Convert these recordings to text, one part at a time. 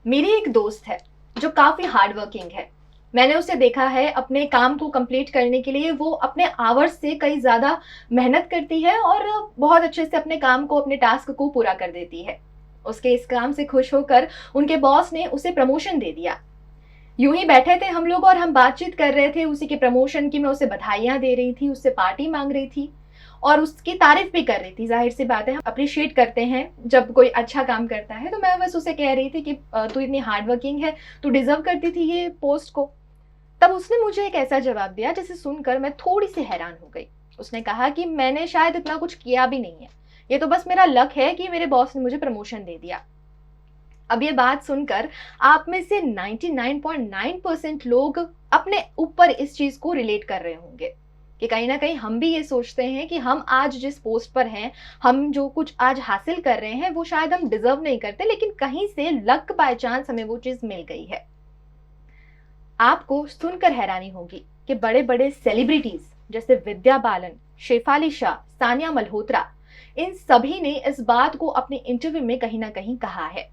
मेरी एक दोस्त है जो काफ़ी हार्ड वर्किंग है। मैंने उसे देखा है अपने काम को कंप्लीट करने के लिए वो अपने आवर्स से कई ज़्यादा मेहनत करती है और बहुत अच्छे से अपने काम को, अपने टास्क को पूरा कर देती है। उसके इस काम से खुश होकर उनके बॉस ने उसे प्रमोशन दे दिया। यूं ही बैठे थे हम लोग और हम बातचीत कर रहे थे उसी के प्रमोशन की। मैं उसे बधाइयां दे रही थी, उससे पार्टी मांग रही थी और उसकी तारीफ भी कर रही थी। जाहिर सी बात है, हम अप्रिशिएट करते हैं जब कोई अच्छा काम करता है। तो मैं बस उसे कह रही थी कि तू इतनी हार्ड वर्किंग है, तू डिजर्व करती थी ये पोस्ट को। तब उसने मुझे एक ऐसा जवाब दिया जिसे सुनकर मैं थोड़ी सी हैरान हो गई। उसने कहा कि मैंने शायद इतना कुछ किया भी नहीं है, ये तो बस मेरा लक है कि मेरे बॉस ने मुझे प्रमोशन दे दिया। अब ये बात सुनकर आप में से 99.9% लोग अपने ऊपर इस चीज को रिलेट कर रहे होंगे कि कहीं ना कहीं हम भी ये सोचते हैं कि हम आज जिस पोस्ट पर हैं, हम जो कुछ आज हासिल कर रहे हैं वो शायद हम डिजर्व नहीं करते, लेकिन कहीं से लक बाय चांस हमें वो चीज मिल गई है। आपको सुनकर हैरानी होगी कि बड़े बड़े सेलिब्रिटीज जैसे विद्या बालन, शेफाली शाह, सानिया मल्होत्रा, इन सभी ने इस बात को अपने इंटरव्यू में कहीं ना कहीं कहा है।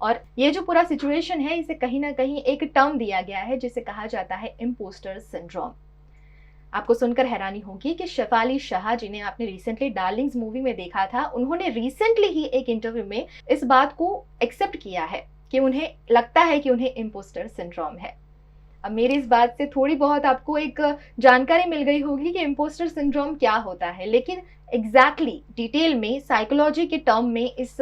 और ये जो पूरा सिचुएशन है, इसे कहीं ना कहीं एक टर्म दिया गया है जिसे कहा जाता है इम्पोस्टर सिंड्रोम। आपको सुनकर हैरानी होगी कि शेफाली शाह, जिन्हें आपने रिसेंटली डार्लिंग्स मूवी में देखा था, उन्होंने रिसेंटली ही एक इंटरव्यू में इस बात को एक्सेप्ट किया है कि उन्हें लगता है कि उन्हें इम्पोस्टर सिंड्रोम है। अब मेरी इस बात से थोड़ी बहुत आपको एक जानकारी मिल गई होगी कि इम्पोस्टर सिंड्रोम क्या होता है, लेकिन एग्जैक्टली डिटेल में साइकोलॉजी के टर्म में इस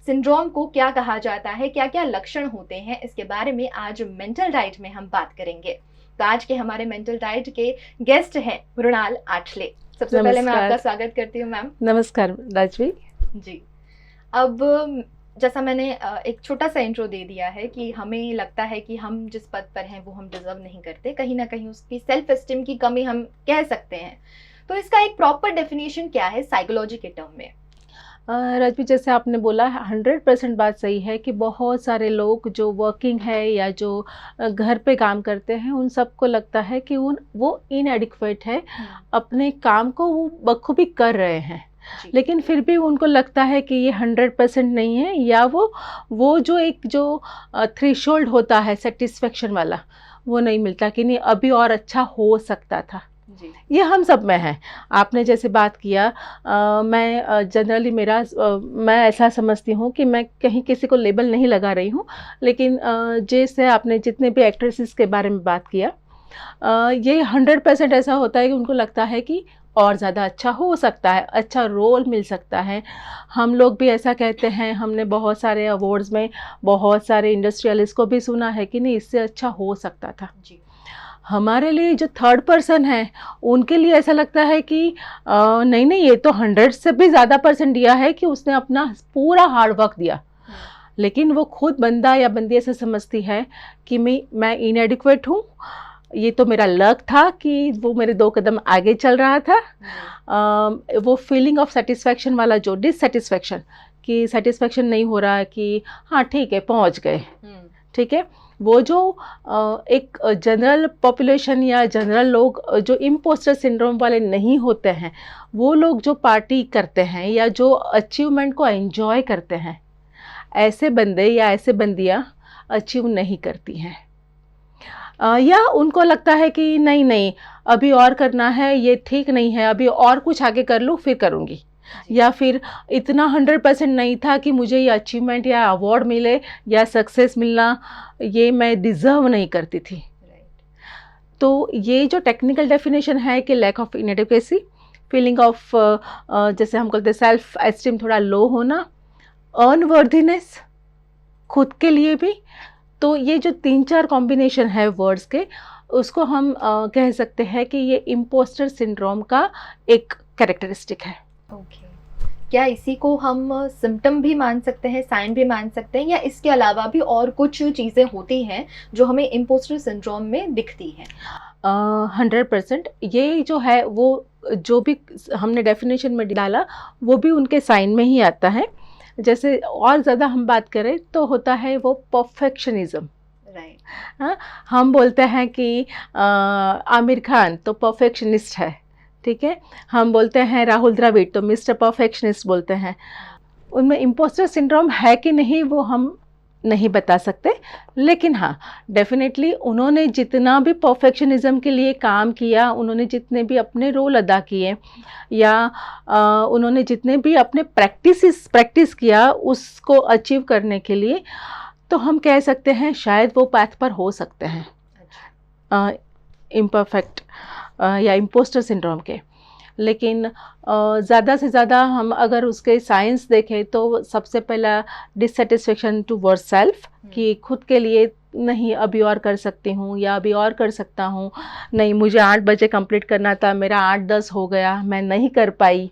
सिंड्रोम को क्या कहा जाता है, क्या क्या लक्षण होते हैं, इसके बारे में आज मेंटल डाइट में हम बात करेंगे। तो आज के हमारे मेंटल डाइट के गेस्ट हैं मृणाल आठले। सबसे पहले मैं आपका स्वागत करती हूँ मैम। नमस्कार राजवी जी। अब जैसा मैंने एक छोटा सा इंट्रो दे दिया है कि हमें लगता है कि हम जिस पद पर हैं वो हम डिजर्व नहीं करते, कहीं ना कहीं उसकी सेल्फ एस्टीम की कमी हम कह सकते हैं। तो इसका एक प्रॉपर डेफिनेशन क्या है साइकोलॉजी के टर्म में? राजवी, जैसे आपने बोला 100% बात सही है कि बहुत सारे लोग जो वर्किंग है या जो घर पे काम करते हैं, उन सबको लगता है कि वो इनएडिक्वेट है, अपने काम को वो बखूबी कर रहे हैं, लेकिन फिर भी उनको लगता है कि ये 100% नहीं है, या वो जो थ्रेशोल्ड होता है सेटिस्फेक्शन वाला, वो नहीं मिलता कि नहीं अभी और अच्छा हो सकता था। ये हम सब में है। आपने जैसे बात किया, मैं जनरली मैं ऐसा समझती हूँ कि मैं कहीं किसी को लेबल नहीं लगा रही हूँ, लेकिन जैसे आपने जितने भी एक्ट्रेसेस के बारे में बात किया, ये 100% ऐसा होता है कि उनको लगता है कि और ज़्यादा अच्छा हो सकता है, अच्छा रोल मिल सकता है। हम लोग भी ऐसा कहते हैं, हमने बहुत सारे अवार्ड्स में बहुत सारे इंडस्ट्रियलिस्ट को भी सुना है कि नहीं इससे अच्छा हो सकता था जी। हमारे लिए जो थर्ड पर्सन है, उनके लिए ऐसा लगता है कि नहीं नहीं, ये तो 100 से भी ज़्यादा % दिया है कि उसने अपना पूरा हार्ड वर्क दिया, लेकिन वो खुद बंदा या बंदी ऐसा समझती है कि मैं इनएडिक्वेट हूँ, ये तो मेरा लक था कि वो मेरे 2 कदम आगे चल रहा था। वो फीलिंग ऑफ सेटिस्फैक्शन वाला, जो डिससेटिस्फैक्शन कि सेटिस्फैक्शन नहीं हो रहा है कि हाँ ठीक है पहुँच गए, ठीक है, वो जो एक जनरल पॉपुलेशन या जनरल लोग जो इम्पोस्टर सिंड्रोम वाले नहीं होते हैं, वो लोग जो पार्टी करते हैं या जो अचीवमेंट को एंजॉय करते हैं, ऐसे बंदे या ऐसे बंदियां अचीव नहीं करती हैं, या उनको लगता है कि नहीं नहीं अभी और करना है, ये ठीक नहीं है, अभी और कुछ आगे कर लूँ फिर करूँगी, या फिर इतना 100% नहीं था कि मुझे ये अचीवमेंट या अवार्ड मिले या सक्सेस मिलना, ये मैं डिज़र्व नहीं करती थी। तो ये जो टेक्निकल डेफिनेशन है कि lack of inadequacy, feeling of जैसे हम कहते हैं सेल्फ एस्टीम थोड़ा लो होना, अनवर्दीनेस खुद के लिए भी, तो ये जो 3-4 कॉम्बिनेशन है वर्ड्स के, उसको हम कह सकते हैं कि ये इम्पोस्टर सिंड्रोम का एक कैरेक्टरिस्टिक है। ओके। क्या इसी को हम सिम्टम भी मान सकते हैं, साइन भी मान सकते हैं, या इसके अलावा भी और कुछ चीज़ें होती हैं जो हमें इम्पोस्टर सिंड्रोम में दिखती हैं? 100% ये जो है, वो जो भी हमने डेफिनेशन में डाला वो भी उनके साइन में ही आता है। जैसे और ज़्यादा हम बात करें तो होता है वो परफेक्शनिज्म। राइट। हाँ, हम बोलते हैं कि आमिर खान तो परफेक्शनिस्ट है, ठीक है, हम बोलते हैं राहुल द्रविड़ तो मिस्टर परफेक्शनिस्ट बोलते हैं। उनमें इम्पोस्टर सिंड्रोम है कि नहीं वो हम नहीं बता सकते, लेकिन हाँ डेफिनेटली उन्होंने जितना भी परफेक्शनिज्म के लिए काम किया, उन्होंने जितने भी अपने रोल अदा किए, या उन्होंने जितने भी अपने प्रैक्टिस किया उसको अचीव करने के लिए, तो हम कह सकते हैं शायद वो पाथ पर हो सकते हैं इम्परफेक्ट या इम्पोस्टर सिंड्रोम के। लेकिन ज़्यादा से ज़्यादा हम अगर उसके साइंस देखें तो सबसे पहला डिससेटिस्फेक्शन टू सेल्फ, कि खुद के लिए नहीं अभी और कर सकती हूँ या अभी और कर सकता हूँ, नहीं मुझे 8 बजे कंप्लीट करना था, मेरा 8-10 हो गया, मैं नहीं कर पाई,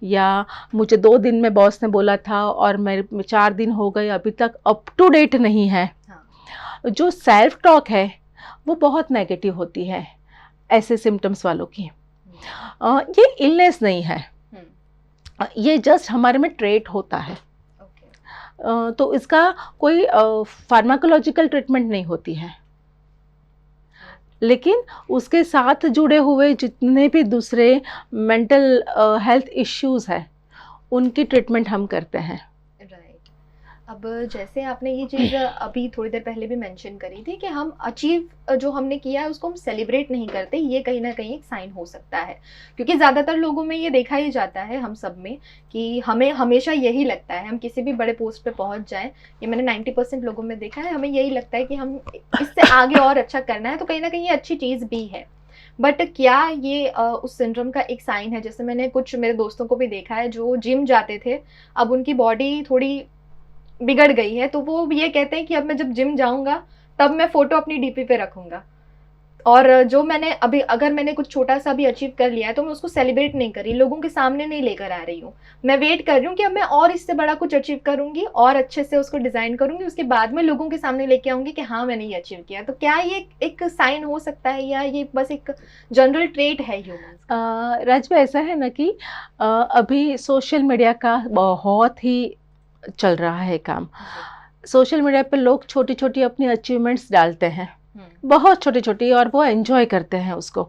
या मुझे 2 दिन में बॉस ने बोला था और मेरे 4 दिन हो गए अभी तक अप टू डेट नहीं है। जो सेल्फ टॉक है वो बहुत नेगेटिव होती है ऐसे सिम्टम्स वालों की। ये इलनेस नहीं है, ये जस्ट हमारे में ट्रेट होता है। तो इसका कोई फार्माकोलॉजिकल ट्रीटमेंट नहीं होती है, लेकिन उसके साथ जुड़े हुए जितने भी दूसरे मेंटल हेल्थ इश्यूज़ हैं उनकी ट्रीटमेंट हम करते हैं। अब जैसे आपने ये चीज़ अभी थोड़ी देर पहले भी मेंशन करी थी कि हम अचीव जो हमने किया है उसको हम सेलिब्रेट नहीं करते, ये कहीं ना कहीं एक साइन हो सकता है, क्योंकि ज़्यादातर लोगों में ये देखा ही जाता है हम सब में कि हमें हमेशा यही लगता है हम किसी भी बड़े पोस्ट पे पहुंच जाएं, ये मैंने 90% लोगों में देखा है, हमें यही लगता है कि हम इससे आगे और अच्छा करना है, तो कहीं ना कहीं ये अच्छी चीज़ भी है। बट क्या ये उस सिंड्रोम का एक साइन है? जैसे मैंने कुछ मेरे दोस्तों को भी देखा है जो जिम जाते थे, अब उनकी बॉडी थोड़ी बिगड़ गई है, तो वो ये कहते हैं कि अब मैं जब जिम जाऊंगा तब मैं फोटो अपनी डीपी पे रखूंगा, और जो मैंने अभी अगर मैंने कुछ छोटा सा भी अचीव कर लिया है तो मैं उसको सेलिब्रेट नहीं कर रही, लोगों के सामने नहीं लेकर आ रही हूँ, मैं वेट कर रही हूँ कि अब मैं और इससे बड़ा कुछ अचीव करूंगी और अच्छे से उसको डिजाइन करूंगी, उसके बाद में लोगों के सामने लेके आऊंगी कि हाँ मैंने ये अचीव किया। तो क्या ये एक साइन हो सकता है या ये बस एक जनरल ट्रेट है ह्यूमन? राजवी, ऐसा है ना कि अभी सोशल मीडिया का बहुत ही चल रहा है काम। सोशल मीडिया पे लोग छोटी छोटी अपनी अचीवमेंट्स डालते हैं, बहुत छोटी छोटी, और वो एंजॉय करते हैं उसको।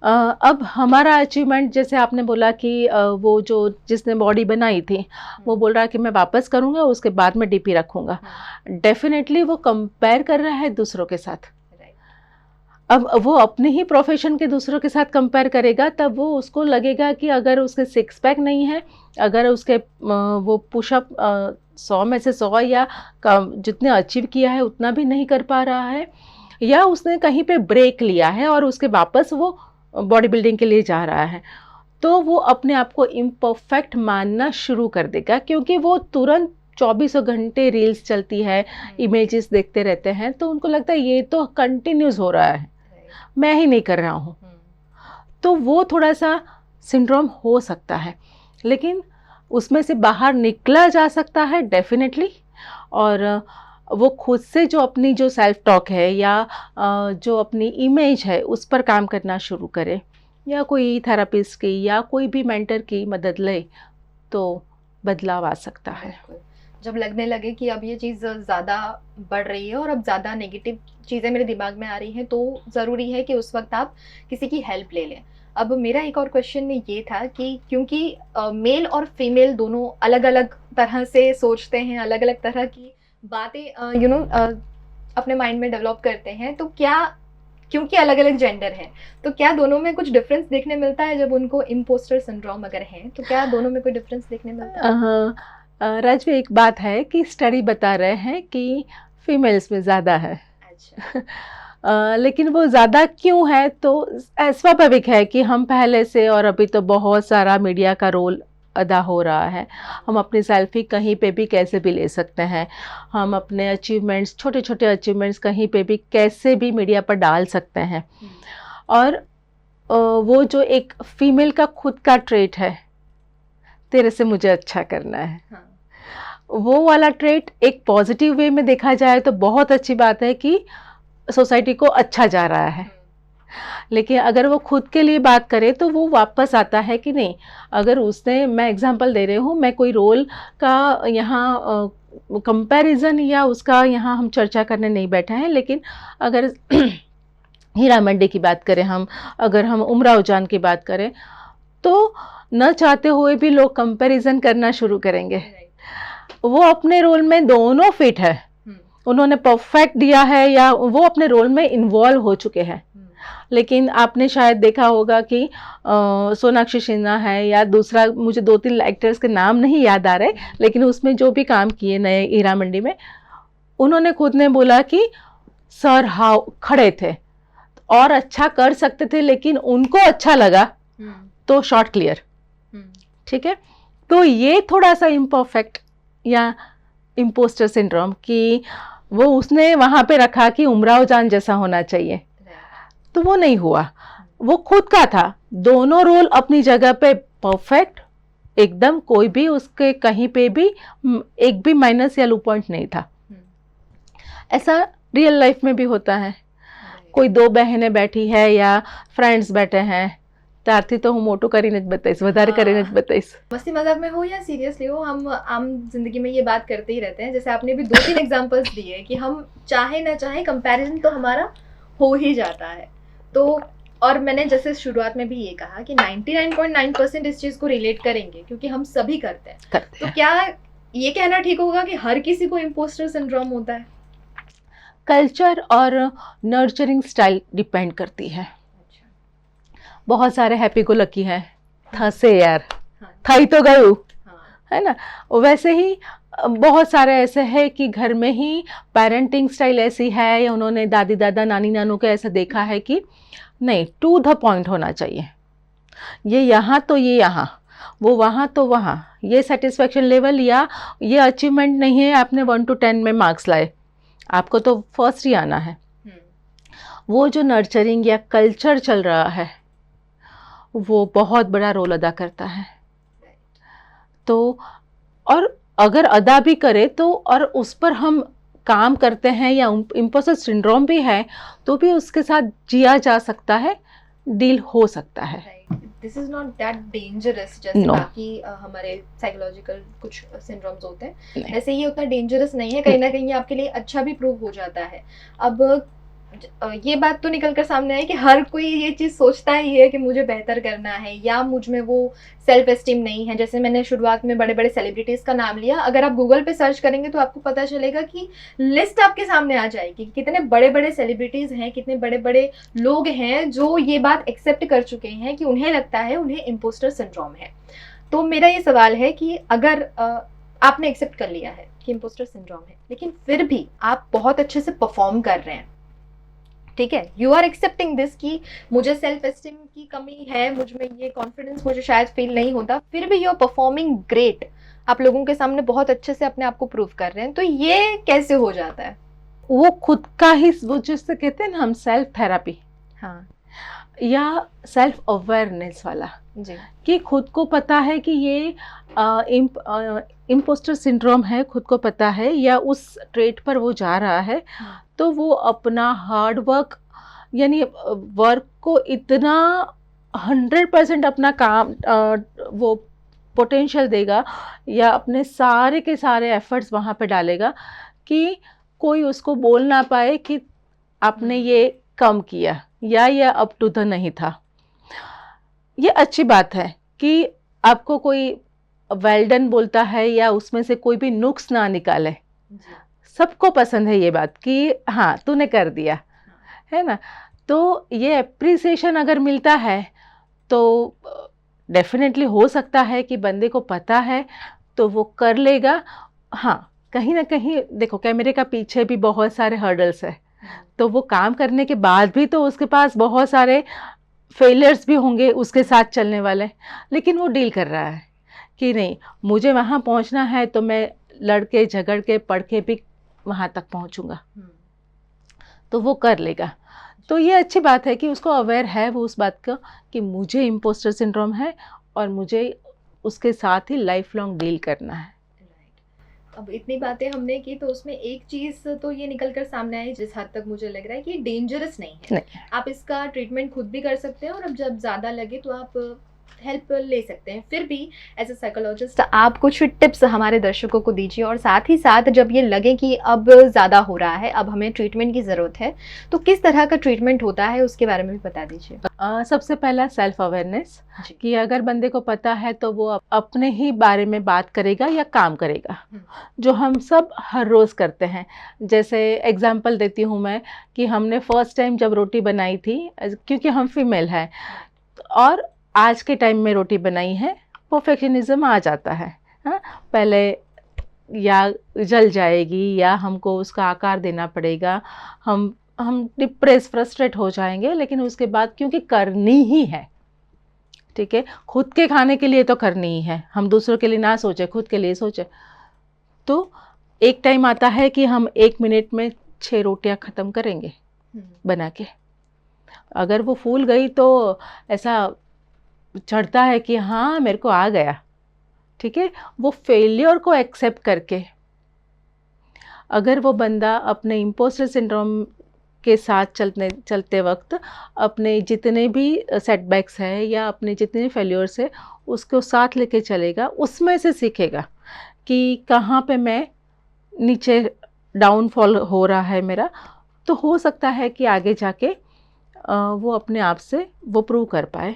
अब हमारा अचीवमेंट, जैसे आपने बोला कि वो जो जिसने बॉडी बनाई थी वो बोल रहा है कि मैं वापस करूँगा उसके बाद में डीपी रखूँगा, डेफिनेटली वो कंपेयर कर रहा है दूसरों के साथ। अब वो अपने ही प्रोफेशन के दूसरों के साथ कंपेयर करेगा, तब वो उसको लगेगा कि अगर उसके 6 पैक नहीं है, अगर उसके वो पुशअप 100 में से 100 या जितने अचीव किया है उतना भी नहीं कर पा रहा है, या उसने कहीं पे ब्रेक लिया है और उसके वापस वो बॉडी बिल्डिंग के लिए जा रहा है, तो वो अपने आप को इम्परफेक्ट मानना शुरू कर देगा, क्योंकि वो तुरंत 24 घंटे रील्स चलती है, इमेजेस देखते रहते हैं, तो उनको लगता है ये तो कंटिन्यूस हो रहा है, मैं ही नहीं कर रहा हूँ। तो वो थोड़ा सा सिंड्रोम हो सकता है, लेकिन उसमें से बाहर निकला जा सकता है डेफिनेटली। और वो खुद से जो अपनी जो सेल्फ टॉक है या जो अपनी इमेज है उस पर काम करना शुरू करे, या कोई थेरेपिस्ट की या कोई भी मेंटर की मदद ले, तो बदलाव आ सकता है। जब लगने लगे कि अब ये चीज़ ज़्यादा बढ़ रही है और अब ज़्यादा नेगेटिव चीज़ें मेरे दिमाग में आ रही हैं, तो ज़रूरी है कि उस वक्त आप किसी की हेल्प ले लें। अब मेरा एक और क्वेश्चन में ये था कि क्योंकि मेल और फीमेल दोनों अलग अलग तरह से सोचते हैं, अलग अलग तरह की बातें अपने माइंड में डेवलप करते हैं, तो क्या क्योंकि अलग अलग जेंडर हैं तो क्या दोनों में कुछ डिफरेंस देखने मिलता है? जब उनको इम्पोस्टर सिंड्रोम अगर है तो क्या दोनों में कोई डिफरेंस देखने मिलता है? राजवी, एक बात है कि स्टडी बता रहे हैं कि फीमेल्स में ज़्यादा है। अच्छा। लेकिन वो ज़्यादा क्यों है, तो स्वाभाविक है कि हम पहले से, और अभी तो बहुत सारा मीडिया का रोल अदा हो रहा है, हम अपनी सेल्फी कहीं पे भी कैसे भी ले सकते हैं, हम अपने अचीवमेंट्स, छोटे छोटे अचीवमेंट्स कहीं पे भी कैसे भी मीडिया पर डाल सकते हैं। और वो जो एक फीमेल का खुद का ट्रेट है, तेरे से मुझे अच्छा करना है, हाँ। वो वाला ट्रेट एक पॉजिटिव वे में देखा जाए तो बहुत अच्छी बात है कि सोसाइटी को अच्छा जा रहा है। लेकिन अगर वो खुद के लिए बात करे तो वो वापस आता है कि नहीं, अगर उसने, मैं एग्जांपल दे रही हूँ, मैं कोई रोल का यहाँ कंपैरिजन या उसका यहाँ हम चर्चा करने नहीं बैठे हैं, लेकिन अगर हीरा मंडी की बात करें हम, अगर हम उमराव जान की बात करें, तो न चाहते हुए भी लोग कंपैरिजन करना शुरू करेंगे। वो अपने रोल में दोनों फिट है, उन्होंने परफेक्ट दिया है या वो अपने रोल में इन्वॉल्व हो चुके हैं। लेकिन आपने शायद देखा होगा कि सोनाक्षी सिन्हा है या दूसरा, मुझे 2-3 एक्टर्स के नाम नहीं याद आ रहे, लेकिन उसमें जो भी काम किए नए हीरा मंडी में, उन्होंने खुद ने बोला कि सर हाउ खड़े थे और अच्छा कर सकते थे, लेकिन उनको अच्छा लगा तो शॉट क्लियर। ठीक है, तो ये थोड़ा सा इम्परफेक्ट या इम्पोस्टर सिंड्रोम कि वो उसने वहां पे रखा कि उमराव जान जैसा होना चाहिए, तो वो नहीं हुआ, वो खुद का था। दोनों रोल अपनी जगह पे परफेक्ट एकदम, कोई भी उसके कहीं पे भी एक भी माइनस या लो पॉइंट नहीं था। ऐसा रियल लाइफ में भी होता है, कोई 2 बहनें बैठी है या फ्रेंड्स बैठे हैं, ત્યારથી તો હું મોટું કરીને જ બતાવીશ, વધારે કરીને જ બતાવીશ। मस्ती मजाक में हो या सीरियसली हो, हम आम जिंदगी में ये बात करते ही रहते हैं। जैसे आपने भी 2-3 एग्जांपल्स दिए कि हम चाहे ना चाहे कंपैरिजन तो हमारा हो ही जाता है। तो और मैंने जैसे शुरुआत में भी ये कहा कि 99.9% इस चीज को रिलेट करेंगे क्योंकि हम सभी करते हैं। तो क्या ये कहना ठीक होगा कि हर किसी को इम्पोस्टर सिंड्रोम होता है? कल्चर और नर्चरिंग स्टाइल डिपेंड करती है। बहुत सारे हैप्पी गो लकी हैं, था से यार थई तो गयू, है ना। वैसे ही बहुत सारे ऐसे हैं कि घर में ही पेरेंटिंग स्टाइल ऐसी है या उन्होंने दादी दादा नानी नानू के ऐसा देखा है कि नहीं, टू द पॉइंट होना चाहिए, ये यहाँ तो ये यहाँ, वो वहाँ तो वहाँ, ये सेटिस्फेक्शन लेवल या ये अचीवमेंट नहीं है आपने 1 to 10 में मार्क्स लाए, आपको तो फर्स्ट ही आना है। वो जो नर्चरिंग या कल्चर चल रहा है वो बहुत बड़ा रोल अदा करता है। तो और अगर अदा भी करे तो और उस पर हम काम करते हैं या इम्पोस्टर सिंड्रोम भी है तो भी उसके साथ जिया जा सकता है, डील हो सकता है। This is not that dangerous जैसे बाकी हमारे साइकोलॉजिकल कुछ सिंड्रोम्स होते हैं, वैसे ये उतना डेंजरस नहीं है। कहीं ना कहीं आपके लिए अच्छा भी प्रूव हो जाता है। अब ये बात तो निकल कर सामने आई कि हर कोई ये चीज़ सोचता ही है कि मुझे बेहतर करना है या मुझ में वो सेल्फ एस्टीम नहीं है। जैसे मैंने शुरुआत में बड़े बड़े सेलिब्रिटीज़ का नाम लिया, अगर आप गूगल पे सर्च करेंगे तो आपको पता चलेगा कि लिस्ट आपके सामने आ जाएगी कि कितने बड़े बड़े सेलिब्रिटीज़ हैं, कितने बड़े बड़े लोग हैं जो ये बात एक्सेप्ट कर चुके हैं कि उन्हें लगता है उन्हें इम्पोस्टर सिंड्रोम है। तो मेरा ये सवाल है कि अगर आपने एक्सेप्ट कर लिया है कि इम्पोस्टर सिंड्रोम है, लेकिन फिर भी आप बहुत अच्छे से परफॉर्म कर रहे हैं, ठीक है, यू आर एक्सेप्टिंग दिस कि मुझे सेल्फ एस्टीम की कमी है, मुझ में ये कॉन्फिडेंस मुझे शायद फील नहीं होता, फिर भी यू आर परफॉर्मिंग ग्रेट, आप लोगों के सामने बहुत अच्छे से अपने आप को प्रूव कर रहे हैं, तो ये कैसे हो जाता है? वो खुद का ही, वो जिससे कहते हैं ना हम सेल्फ थेरापी, हाँ, या सेल्फ अवेयरनेस वाला जी, कि खुद को पता है कि ये इम्पोस्टर सिंड्रोम है, खुद को पता है या उस ट्रेट पर वो जा रहा है, तो वो अपना हार्ड वर्क यानी वर्क को इतना 100% अपना काम वो पोटेंशियल देगा या अपने सारे के सारे एफर्ट्स वहाँ पे डालेगा कि कोई उसको बोल ना पाए कि आपने ये कम किया या ये अप टू द नहीं था। ये अच्छी बात है कि आपको कोई वेल डन बोलता है या उसमें से कोई भी नुक्स ना निकाले। सबको पसंद है ये बात कि हाँ तूने कर दिया, है ना। तो ये अप्रिसिएशन अगर मिलता है तो डेफिनेटली हो सकता है कि बंदे को पता है तो वो कर लेगा। हाँ, कहीं ना कहीं देखो कैमरे का पीछे भी बहुत सारे हर्डल्स है, तो वो काम करने के बाद भी तो उसके पास बहुत सारे फेलियर्स भी होंगे उसके साथ चलने वाले, लेकिन वो डील कर रहा है कि नहीं मुझे वहाँ पहुँचना है तो मैं लड़के झगड़ के पढ़ के भी वहाँ तक पहुँचूँगा, तो वो कर लेगा। तो ये अच्छी बात है कि उसको अवेयर है वो उस बात का कि मुझे इम्पोस्टर सिंड्रोम है और मुझे उसके साथ ही लाइफ लॉन्ग डील करना है। अब इतनी बातें हमने की तो उसमें एक चीज़ तो ये निकल कर सामने आई जिस हद तक मुझे लग रहा है कि डेंजरस नहीं है, नहीं। आप इसका ट्रीटमेंट खुद भी कर सकते हैं और अब जब ज़्यादा लगे तो आप हेल्प ले सकते हैं, फिर भी एज अ साइकोलॉजिस्ट आप कुछ टिप्स हमारे दर्शकों को दीजिए, और साथ ही साथ जब ये लगे कि अब ज़्यादा हो रहा है, अब हमें ट्रीटमेंट की ज़रूरत है, तो किस तरह का ट्रीटमेंट होता है उसके बारे में भी बता दीजिए। सबसे पहला सेल्फ अवेयरनेस, जी। कि अगर बंदे को पता है तो वो अपने ही बारे में बात करेगा या काम करेगा, जो हम सब हर रोज़ करते हैं। जैसे एग्जांपल देती हूँ मैं, कि हमने फर्स्ट टाइम जब रोटी बनाई थी, क्योंकि हम फीमेल हैं और आज के टाइम में रोटी बनाई है, परफेक्शनिज्म आ जाता है। हाँ, पहले या जल जाएगी या हमको उसका आकार देना पड़ेगा, हम डिप्रेस फ्रस्ट्रेट हो जाएंगे, लेकिन उसके बाद क्योंकि करनी ही है, ठीक है, खुद के खाने के लिए तो करनी ही है, हम दूसरों के लिए ना सोचे, खुद के लिए सोचे। तो एक टाइम आता है कि हम 1 मिनट में 6 रोटियां ख़त्म करेंगे बना के। अगर वो फूल गई तो ऐसा चढ़ता है कि हाँ मेरे को आ गया, ठीक है। वो फेलियर को एक्सेप्ट करके, अगर वो बंदा अपने इम्पोस्टर सिंड्रोम के साथ चलते वक्त अपने जितने भी सेटबैक्स हैं या अपने जितने फेलियर्स है उसको साथ लेके चलेगा, उसमें से सीखेगा कि कहाँ पे मैं नीचे डाउनफॉल हो रहा है मेरा, तो हो सकता है कि आगे जाके वो अपने आप से वो प्रूव कर पाए।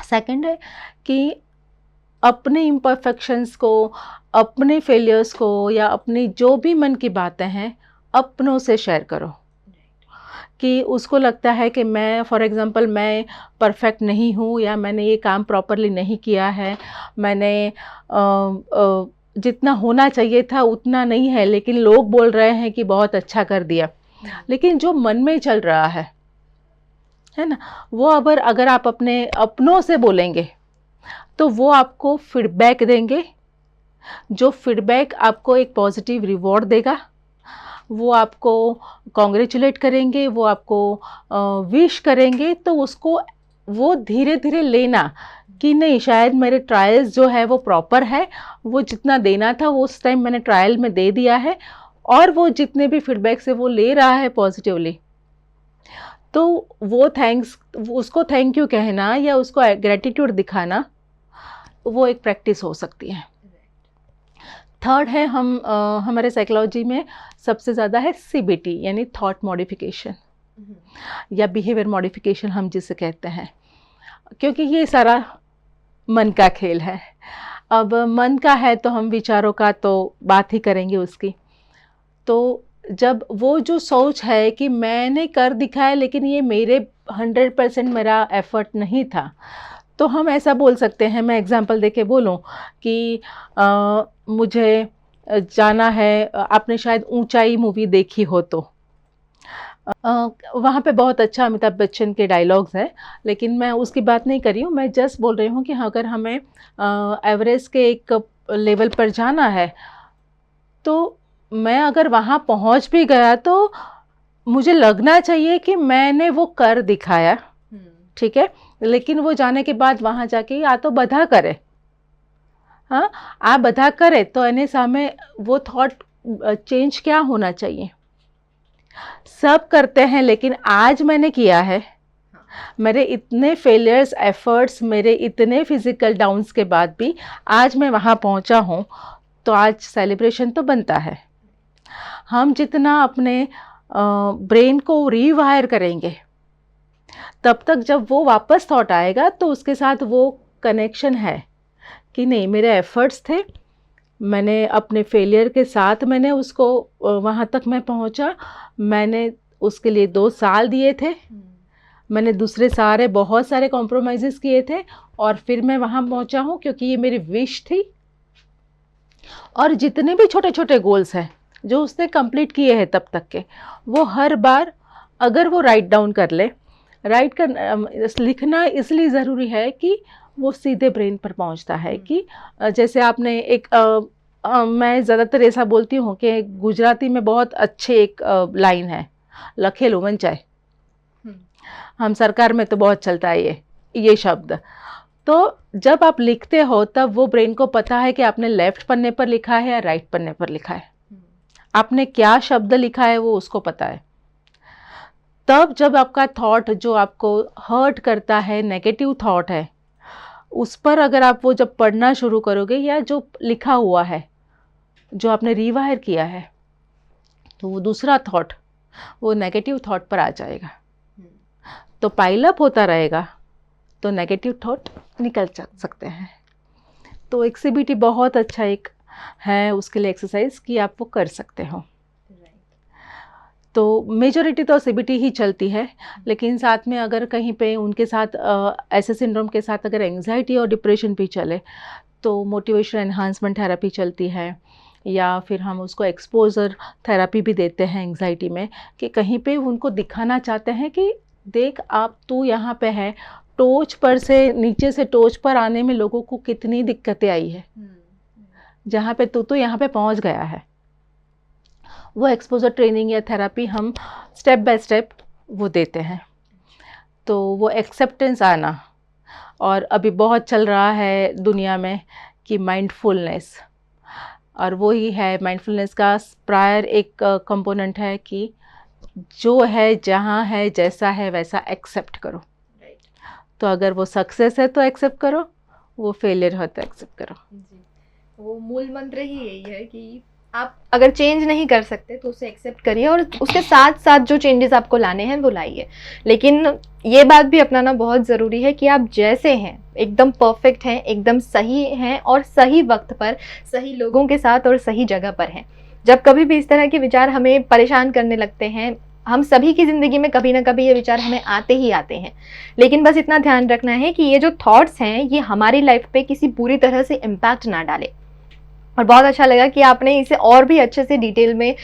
सेकंड है कि अपने इम्परफेक्शंस को, अपने फेलियर्स को या अपनी जो भी मन की बातें हैं अपनों से शेयर करो। कि उसको लगता है कि मैं फॉर एग्ज़ाम्पल मैं परफेक्ट नहीं हूँ या मैंने ये काम प्रॉपरली नहीं किया है, मैंने जितना होना चाहिए था उतना नहीं है, लेकिन लोग बोल रहे हैं कि बहुत अच्छा कर दिया, लेकिन जो मन में चल रहा है ना, वो अगर आप अपने अपनों से बोलेंगे तो वो आपको फीडबैक देंगे, जो फीडबैक आपको एक पॉजिटिव रिवॉर्ड देगा, वो आपको कॉन्ग्रेचुलेट करेंगे, वो आपको विश करेंगे, तो उसको वो धीरे धीरे लेना कि नहीं, शायद मेरे ट्रायल्स जो है वो प्रॉपर है, वो जितना देना था वो उस टाइम मैंने ट्रायल में दे दिया है, और वो जितने भी फीडबैक से वो ले रहा है पॉजिटिवली, तो वो उसको थैंक यू कहना या उसको ग्रेटिट्यूड दिखाना, वो एक प्रैक्टिस हो सकती है। थर्ड है, हमारे साइकोलॉजी में सबसे ज़्यादा है CBT, यानी थॉट मॉडिफिकेशन या बिहेवियर मॉडिफिकेशन हम जिसे कहते हैं, क्योंकि ये सारा मन का खेल है। अब मन का है तो हम विचारों का तो बात ही करेंगे उसकी। तो जब वो जो सोच है कि मैंने कर दिखाया लेकिन ये मेरे 100% मेरा एफर्ट नहीं था, तो हम ऐसा बोल सकते हैं, मैं एग्जांपल देके बोलूं कि मुझे जाना है, आपने शायद ऊंचाई मूवी देखी हो तो वहाँ पे बहुत अच्छा अमिताभ बच्चन के डायलॉग्स हैं, लेकिन मैं उसकी बात नहीं कर रही हूँ, मैं जस्ट बोल रही हूँ कि अगर हमें एवरेस्ट के एक लेवल पर जाना है, तो मैं अगर वहाँ पहुँच भी गया तो मुझे लगना चाहिए कि मैंने वो कर दिखाया, ठीक है, लेकिन वो जाने के बाद वहाँ जाके या तो बधा करे, हाँ आप बधा करे तो एने सामे वो थॉट चेंज क्या होना चाहिए। सब करते हैं, लेकिन आज मैंने किया है, मेरे इतने फेलियर्स एफर्ट्स, मेरे इतने फिजिकल डाउन्स के बाद भी आज मैं वहाँ पहुँचा हूँ, तो आज सेलिब्रेशन तो बनता है। हम जितना अपने ब्रेन को रीवायर करेंगे, तब तक जब वो वापस थॉट आएगा तो उसके साथ वो कनेक्शन है कि नहीं, मेरे एफर्ट्स थे, मैंने अपने फेलियर के साथ मैंने उसको वहाँ तक मैं पहुँचा, मैंने उसके लिए 2 साल दिए थे, मैंने दूसरे बहुत सारे कॉम्प्रोमाइज़ेस किए थे, और फिर मैं वहाँ पहुँचा हूँ क्योंकि ये मेरी विश थी। और जितने भी छोटे छोटे गोल्स हैं जो उसने कंप्लीट किए हैं तब तक के, वो हर बार अगर वो राइट डाउन कर ले, लिखना इसलिए ज़रूरी है कि वो सीधे ब्रेन पर पहुंचता है। कि जैसे आपने एक मैं ज़्यादातर ऐसा बोलती हूँ कि गुजराती में बहुत अच्छे एक लाइन है, लखेलू वंचाय, हम सरकार में तो बहुत चलता है ये शब्द। तो जब आप लिखते हो तब वो ब्रेन को पता है कि आपने लेफ्ट पन्ने पर लिखा है या राइट पन्ने पर लिखा है, आपने क्या शब्द लिखा है वो उसको पता है। तब जब आपका थॉट जो आपको हर्ट करता है, नेगेटिव थॉट है, उस पर अगर आप वो जब पढ़ना शुरू करोगे या जो लिखा हुआ है, जो आपने रिवायर किया है, तो वो दूसरा थॉट, वो नेगेटिव थॉट पर आ जाएगा। तो पाइल अप होता रहेगा तो नेगेटिव थॉट निकल सकते हैं। तो एक सीबीटी बहुत अच्छा एक है, उसके लिए एक्सरसाइज कि आप वो कर सकते हो। तो मेजॉरिटी तो सीबीटी ही चलती है, लेकिन साथ में अगर कहीं पे उनके साथ ऐसे सिंड्रोम के साथ अगर एंजाइटी और डिप्रेशन भी चले तो मोटिवेशन एनहांसमेंट थेरेपी चलती है, या फिर हम उसको एक्सपोजर थेरेपी भी देते हैं एंजाइटी में, कि कहीं पे उनको दिखाना चाहते हैं कि देख आप, तू यहाँ पे है, टोच पर से नीचे से टोच पर आने में लोगों को कितनी दिक्कतें आई है, जहाँ पे तू तो यहाँ पे पहुँच गया है। वो एक्सपोजर ट्रेनिंग या थेरेपी हम स्टेप बाय स्टेप वो देते हैं। तो वो एक्सेप्टेंस आना, और अभी बहुत चल रहा है दुनिया में कि माइंडफुलनेस, और वो ही है माइंडफुलनेस का प्रायर एक कंपोनेंट है कि जो है, जहाँ है, जैसा है वैसा एक्सेप्ट करो। तो अगर वो सक्सेस है तो एक्सेप्ट करो, वो फेलियर हो तो एक्सेप्ट करो। वो मूल मंत्र ही यही है कि आप अगर चेंज नहीं कर सकते तो उसे एक्सेप्ट करिए, और उसके साथ साथ जो चेंजेस आपको लाने हैं वो लाइए। लेकिन ये बात भी अपनाना बहुत ज़रूरी है कि आप जैसे हैं एकदम परफेक्ट हैं, एकदम सही हैं, और सही वक्त पर सही लोगों के साथ और सही जगह पर हैं। जब कभी भी इस तरह के विचार हमें परेशान करने लगते हैं, हम सभी की ज़िंदगी में कभी ना कभी ये विचार हमें आते ही आते हैं, लेकिन बस इतना ध्यान रखना है कि ये जो थॉट्स हैं ये हमारी लाइफ पे किसी बुरी तरह से इम्पैक्ट ना डाले। और बहुत अच्छा लगा कि आपने इसे और भी अच्छे से डिटेल में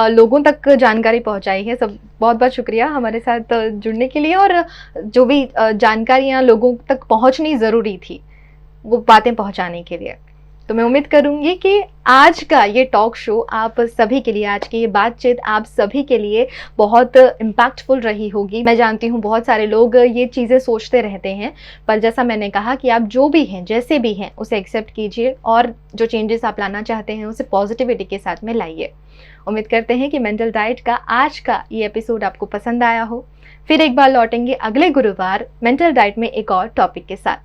लोगों तक जानकारी पहुंचाई है। सब बहुत बहुत शुक्रिया हमारे साथ जुड़ने के लिए, और जो भी जानकारियां लोगों तक पहुंचनी ज़रूरी थी वो बातें पहुंचाने के लिए। तो मैं उम्मीद करूंगी कि आज का ये टॉक शो आप सभी के लिए, आज की ये बातचीत आप सभी के लिए बहुत इम्पैक्टफुल रही होगी। मैं जानती हूँ बहुत सारे लोग ये चीज़ें सोचते रहते हैं, पर जैसा मैंने कहा कि आप जो भी हैं, जैसे भी हैं, उसे एक्सेप्ट कीजिए, और जो चेंजेस आप लाना चाहते हैं उसे पॉजिटिविटी के साथ में लाइए। उम्मीद करते हैं कि मेंटल डाइट का आज का ये एपिसोड आपको पसंद आया हो। फिर एक बार लौटेंगे अगले गुरुवार मेंटल डाइट में एक और टॉपिक के साथ।